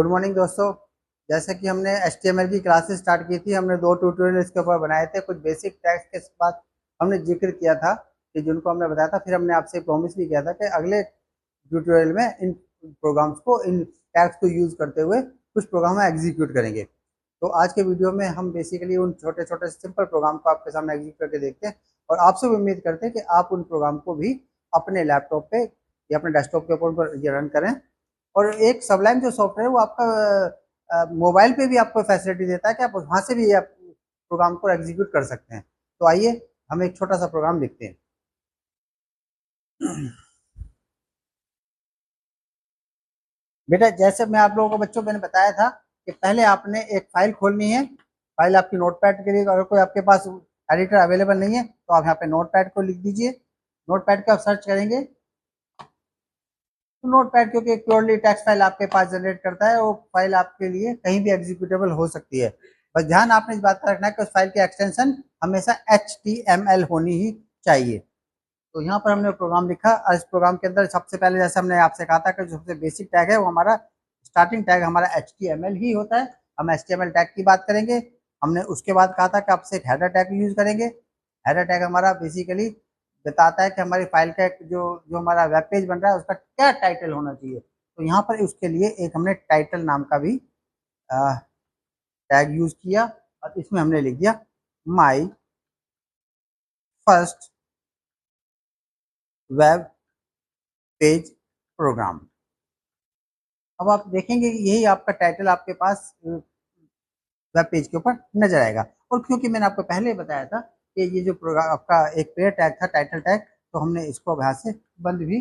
Good morning दोस्तों। जैसे कि हमने HTML की क्लासेस स्टार्ट की थी, हमने 2 ट्यूटोरियल इसके ऊपर बनाए थे। कुछ बेसिक टैग्स के बाद हमने जिक्र किया था कि जिनको हमने बताया था, फिर हमने आपसे प्रॉमिस भी किया था कि अगले ट्यूटोरियल में इन प्रोग्राम्स को, इन टैग्स को यूज़ करते हुए कुछ प्रोग्राम एग्जीक्यूट करेंगे। तो आज के वीडियो में हम बेसिकली उन छोटे छोटे सिंपल प्रोग्राम को आपके सामने एग्जीक्यूट करके देखते हैं और आपसे भी उम्मीद करते हैं कि आप उन प्रोग्राम को भी अपने लैपटॉप पे या अपने डेस्कटॉप के ऊपर ये रन करें। और एक सबलाइन जो सॉफ्टवेयर है वो आपका मोबाइल पे भी आपको फैसिलिटी देता है कि आप वहाँ से भी आप प्रोग्राम को एग्जीक्यूट कर सकते हैं। तो आइए हम एक छोटा सा प्रोग्राम लिखते हैं। बेटा, जैसे मैं आप लोगों को बच्चों मैंने बताया था कि पहले आपने एक फाइल खोलनी है। फाइल आपकी नोटपैड के लिए, अगर कोई आपके पास एडिटर अवेलेबल नहीं है तो आप यहाँ पे नोटपैड को लिख दीजिए। नोटपैड का आप सर्च करेंगे तो नोटपैड, क्योंकि एक प्योरली टेक्स्ट फाइल आपके पास जनरेट करता है, वो फाइल आपके लिए कहीं भी एग्जीक्यूटेबल हो सकती है। बस ध्यान आपने इस बात का रखना है कि उस फाइल की एक्सटेंशन हमेशा HTML होनी ही चाहिए। तो यहाँ पर हमने प्रोग्राम लिखा और इस प्रोग्राम के अंदर सबसे पहले, जैसे हमने आपसे कहा था कि जो सबसे बेसिक टैग है वो हमारा स्टार्टिंग टैग हमारा HTML ही होता है। हम HTML टैग की बात करेंगे। हमने उसके बाद कहा था कि आपसे एक हेडर टैग यूज करेंगे। हेडर टैग हमारा बेसिकली बताता है कि हमारी फाइल का जो जो हमारा वेब पेज बन रहा है उसका क्या टाइटल होना चाहिए। तो यहाँ पर उसके लिए एक हमने टाइटल नाम का भी टैग यूज किया और इसमें हमने लिख दिया my first web page program. अब आप देखेंगे कि यही आपका टाइटल आपके पास वेब पेज के ऊपर नजर आएगा। और क्योंकि मैंने आपको पहले बताया था कि ये जो प्रोग्राम आपका एक पेयर टैग था, टाइटल टैग, तो हमने इसको यहाँ से बंद भी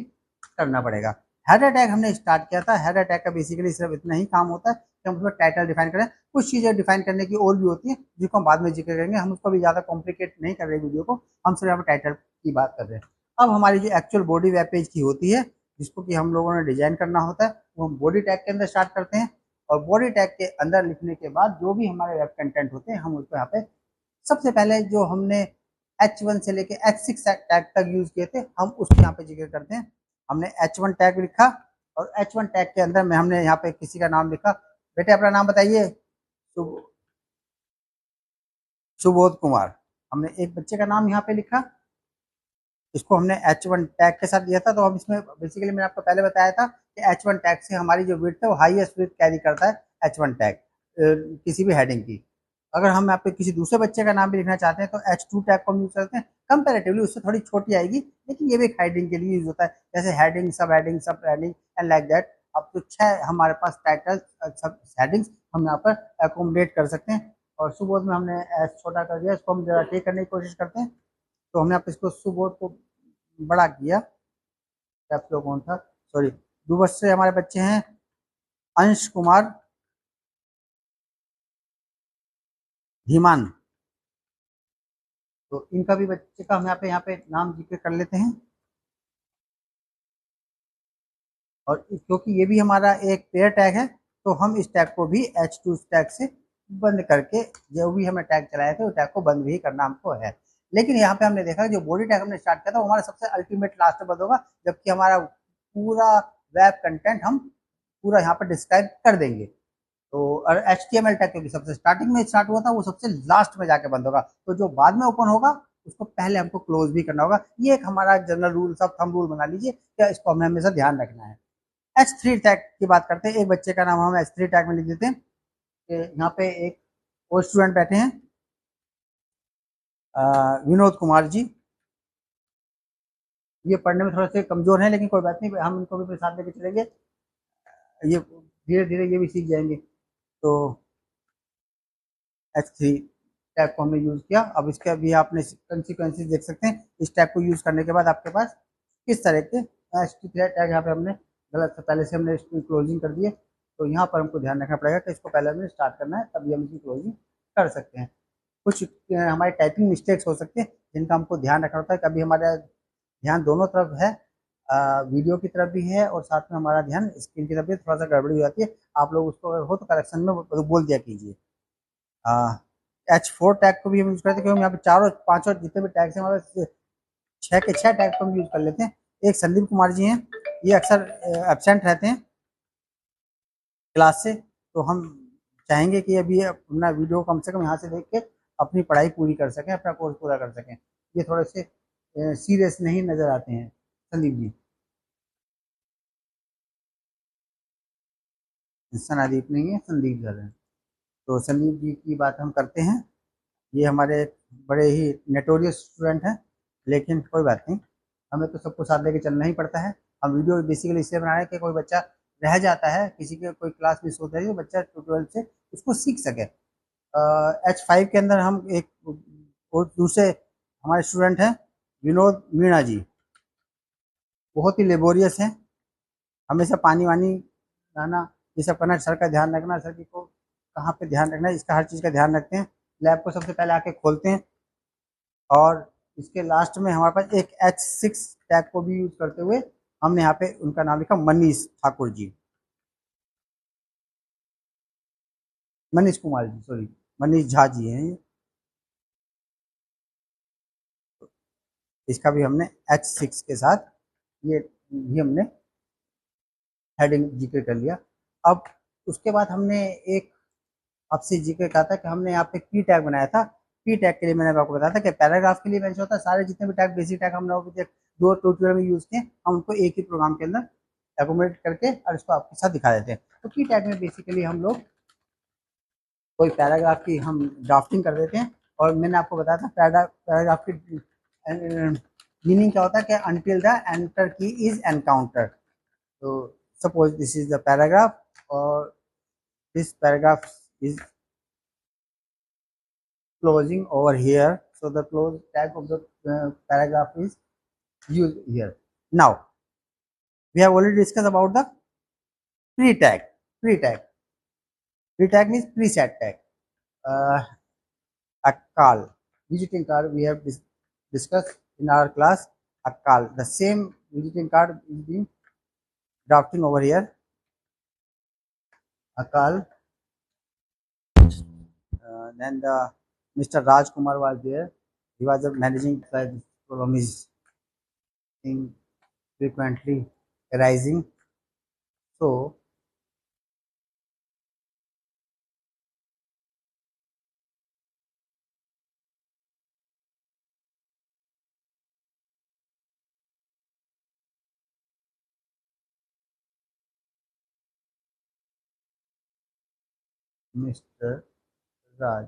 करना पड़ेगा। हेडर टैग हमने स्टार्ट किया था। हेडर टैग का बेसिकली सिर्फ इतना ही काम होता है कि हम उसमें टाइटल डिफाइन करें। कुछ चीज़ें डिफाइन करने की और भी होती है जिसको हम बाद में जिक्र करेंगे। हम उसको भी ज़्यादा कॉम्प्लिकेट नहीं कर रहे वीडियो को, हम सिर्फ यहाँ पर टाइटल की बात कर रहे हैं। अब हमारी जो एक्चुअल बॉडी वेब पेज की होती है, जिसको कि हम लोगों ने डिजाइन करना होता है, वो हम बॉडी टैग के अंदर स्टार्ट करते हैं। और बॉडी टैग के अंदर लिखने के बाद जो भी हमारे वेब कंटेंट होते हैं हम उसको यहाँ पे सबसे पहले जो हमने H1 से लेके H6 टैग तक यूज किए थे हम उसको यहाँ पे जिक्र करते हैं। हमने H1 टैग लिखा और H1 टैग के अंदर में हमने यहाँ पे किसी का नाम लिखा। बेटे अपना नाम बताइए। सुबोध कुमार। हमने एक बच्चे का नाम यहाँ पे लिखा, इसको हमने H1 टैग के साथ दिया था। तो हम इसमें बेसिकली मैंने आपको पहले बताया था कि H1 टैग से हमारी जो विड्थ है वो हाईएस्ट विड्थ कैरी करता है H1 टैग किसी भी हेडिंग की। अगर हम यहाँ पे किसी दूसरे बच्चे का नाम भी लिखना चाहते हैं तो H2 टैग को हम यूज करते हैं। कंपेरेटिवली उससे थोड़ी छोटी आएगी, लेकिन ये भी एक हेडिंग के लिए यूज होता है, जैसे हेडिंग, सब हेडिंग एंड लाइक दैट। अब तो 6 हमारे पास टाइटल सब हेडिंग्स हम यहाँ पर अकोमोडेट कर सकते हैं। और सुबोध में हमने एस छोटा कर दिया, इसको हम जरा ठीक करने की कोशिश करते हैं। तो हमने आप इसको सुबोध को बड़ा किया। कैप्स कौन था, सॉरी, दूसरे से हमारे बच्चे हैं अंश कुमार धीमान। तो इनका भी बच्चे का हम यहाँ पे नाम जिक्र कर लेते हैं। और क्योंकि ये भी हमारा एक पेयर टैग है तो हम इस टैग को भी H2 टैग से बंद करके, जो भी हमें टैग चलाए थे उस टैग को बंद भी करना हमको है। लेकिन यहाँ पे हमने देखा जो बॉडी टैग हमने स्टार्ट किया था वो हमारा सबसे अल्टीमेट लास्ट में बंद होगा, जबकि हमारा पूरा वेब कंटेंट हम पूरा यहाँ पर डिस्क्राइब कर देंगे। तो और HTML टैग क्योंकि सबसे स्टार्टिंग में स्टार्ट हुआ था वो सबसे लास्ट में जाके बंद होगा, तो जो बाद में ओपन होगा उसको पहले हमको क्लोज भी करना होगा। ये एक हमारा जनरल रूल, सब थंब रूल बना लीजिए, क्या इसको हमें हमेशा ध्यान रखना है। H3 टैग की बात करते हैं। एक बच्चे का नाम हम H3 टैग में लिख देते हैं कि यहाँ पे एक और स्टूडेंट बैठे हैं विनोद कुमार जी। ये पढ़ने में थोड़े से कमजोर हैं, लेकिन कोई बात नहीं, हम इनको भी अपने साथ लेके चलेंगे, ये धीरे धीरे ये भी सीख जाएंगे। तो H3 टैग को हमने यूज किया। अब इसके भी आपने कंसिक्वेंसेस देख सकते हैं। इस टैग को यूज करने के बाद आपके पास किस तरह के H3 टैग, यहाँ पे हमने गलत से पहले से हमने इसकी क्लोजिंग कर दिए, तो यहाँ पर हमको ध्यान रखना पड़ेगा कि इसको पहले हमने स्टार्ट करना है, तभी हम इसकी क्लोजिंग कर सकते हैं। कुछ हमारे टाइपिंग मिस्टेक्स हो सकते हैं जिनका हमको ध्यान रखना होता है। कभी हमारा ध्यान दोनों तरफ है, वीडियो की तरफ भी है और साथ में हमारा ध्यान स्क्रीन की तरफ भी, थोड़ा सा गड़बड़ी हो जाती है। आप लोग उसको अगर हो तो करेक्शन में बोल दिया कीजिए। H4 टैग को भी हम यूज करते हैं, क्योंकि हम यहाँ पे चारों पांचों जितने भी टैग्स हैं हमारे 6 के 6 टैग को हम यूज कर लेते हैं। एक संदीप कुमार जी हैं, ये अक्सर एबसेंट रहते हैं क्लास से, तो हम चाहेंगे कि अभी अपना वीडियो कम से कम यहाँ से देख के अपनी पढ़ाई पूरी कर सकें, अपना कोर्स पूरा कर सकें। ये थोड़े से सीरियस नहीं नज़र आते हैं संदीप जी। सनादीप नहीं है, संदीप सर हैं। तो संदीप जी की बात हम करते हैं। ये हमारे बड़े ही नोटोरियस स्टूडेंट हैं, लेकिन कोई बात नहीं, हमें तो सबको साथ लेके चलना ही पड़ता है। हम वीडियो बेसिकली इसलिए बना रहे हैं कि कोई बच्चा रह जाता है, किसी के कोई क्लास मिस होता है, तो बच्चा ट्यूटोरियल से उसको सीख सके। H5 के अंदर हम एक और दूसरे हमारे स्टूडेंट हैं विनोद मीणा जी, बहुत ही लेबोरियस हैं, हमेशा पानी वानी लाना ये सब करना, सर का ध्यान रखना, सर की को कहाँ पे ध्यान रखना है, इसका हर चीज़ का ध्यान रखते हैं। लैब को सबसे पहले आके खोलते हैं, और इसके लास्ट में हमारे पास एक H6 टैग को भी यूज करते हुए हमने यहाँ पे उनका नाम लिखा मनीष ठाकुर जी, मनीष कुमार जी, सॉरी, मनीष झा जी हैं। इसका भी हमने H6 के साथ ये भी हमने हेडिंग जिक्र कर लिया। अब उसके बाद हमने एक आपसे जिक्र कहा था कि हमने यहाँ पे पी टैग बनाया था। पी टैग के लिए मैंने आपको बताया था कि पैराग्राफ के लिए मेंशन होता है, सारे जितने भी टैग बेसिक टैग हमने अभी तक दो ट्यूटोरियल में यूज किए, हम उनको एक ही प्रोग्राम के अंदर एकोमोडेट करके और इसको आपके साथ दिखा देते हैं। तो पी टैग में बेसिकली हम लोग कोई पैराग्राफ की हम ड्राफ्टिंग कर देते हैं, और मैंने आपको बताया था पैराग्राफ की मीनिंग क्या होता है कि until the enter key is encounter. तो suppose this is the paragraph, और this paragraph is closing over here, so the close tag of the paragraph is used here. Now we have already discussed about the pre-tag. Pre-tag, pre-tag means preset tag. uh, a call, visiting card, we have discussed in our class. A call, the same visiting card is being drafting over here. A call, then the Mr. Raj Kumar was there, he was the managing problem is in frequently arising. So Mr. Raj.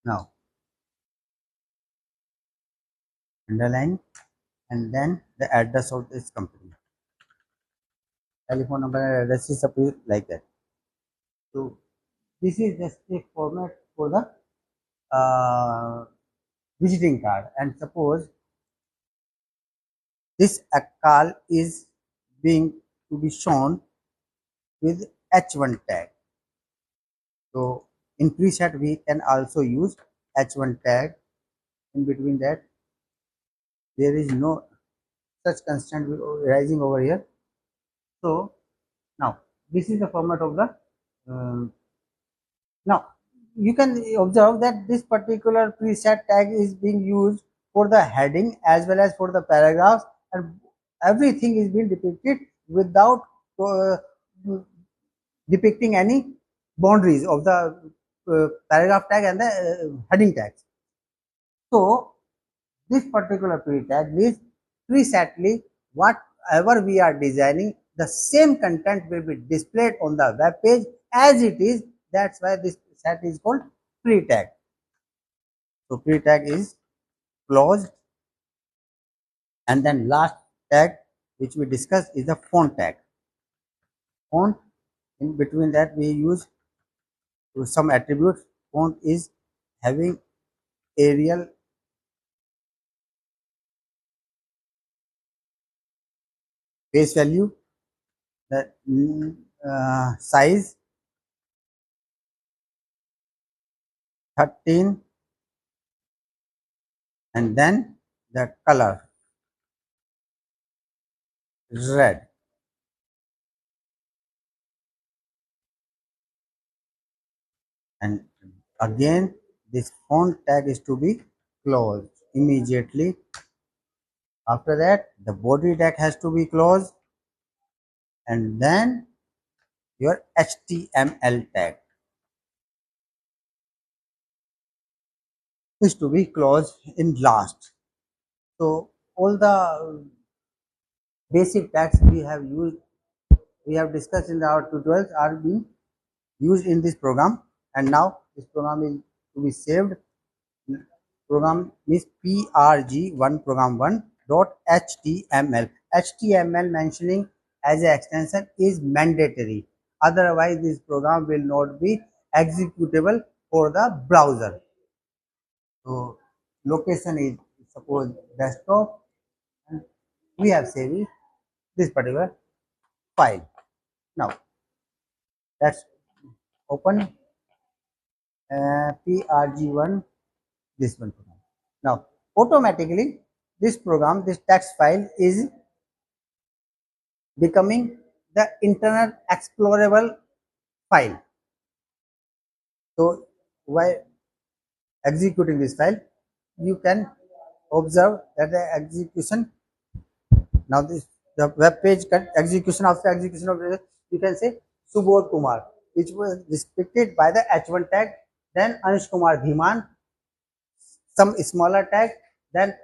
Now underline and then the address of this company. Telephone number and address is supposed like that. So this is just a format for the visiting card. And suppose this call is being to be shown with H1 tag. So in preset we can also use H1 tag. In between that there is no such constant rising over here. So now this is the format of the now you can observe that this particular preset tag is being used for the heading as well as for the paragraphs, and everything is being depicted without uh, depicting any boundaries of the paragraph tag and the heading tags. So this particular pre tag is presetly whatever we are designing, the same content will be displayed on the web page as it is. That's why this set is called pre tag. So pre tag is closed, and then last tag which we discussed is the font tag. Font, in between that we use some attributes. Font is having Arial face value, the size 13, and then the color. red. And again, this font tag is to be closed immediately. After that, the body tag has to be closed, and then your HTML tag is to be closed in last. So all the basic tags we have discussed in our tutorials are being used in this program, and now this program is to be saved. Program is prg1 program1 dot html. HTML mentioning as an extension is mandatory, otherwise this program will not be executable for the browser. So location is suppose desktop, and we have saved this particular file. Now let's open prg1, this one program. Now automatically this text file is becoming the internal explorable file. So while executing this file, you can observe that the execution, now this the web page execution, after execution of this, you can say Subodh Kumar, which was restricted by the H1 tag, then Anish Kumar Dhiman, some smaller tag, then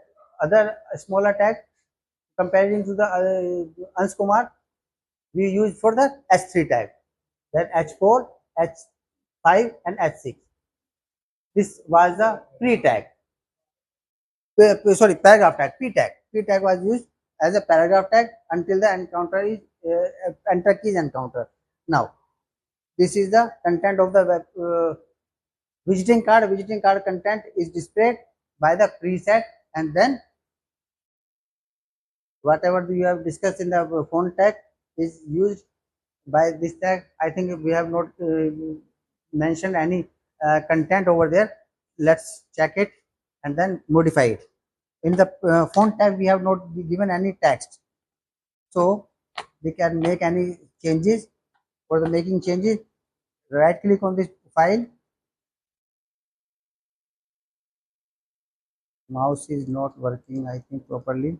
other smaller tag comparing to the Anish Kumar we use for the H3 tag, then H4, H5 and H6. This was the pre-tag, sorry, paragraph tag, p-tag. P-tag was used as a paragraph tag until the encounter is enter key is encountered. Now this is the content of the web, visiting card. Visiting card content is displayed by the preset, and then whatever you have discussed in the font tag is used by this tag. I think we have not mentioned any content over there. Let's check it and then modify it. In the font tag we have not given any text, so we can make any changes. For the making changes, right click on this file. Mouse is not working, I think, properly.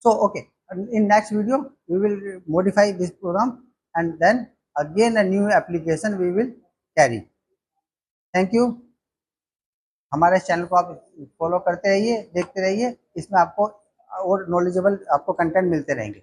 So okay, in next video we will modify this program, and then again a new application we will carry. Thank you. हमारे channel को आप follow करते रहिए, देखते रहिए, इसमें आपको और नॉलेजेबल आपको कंटेंट मिलते रहेंगे।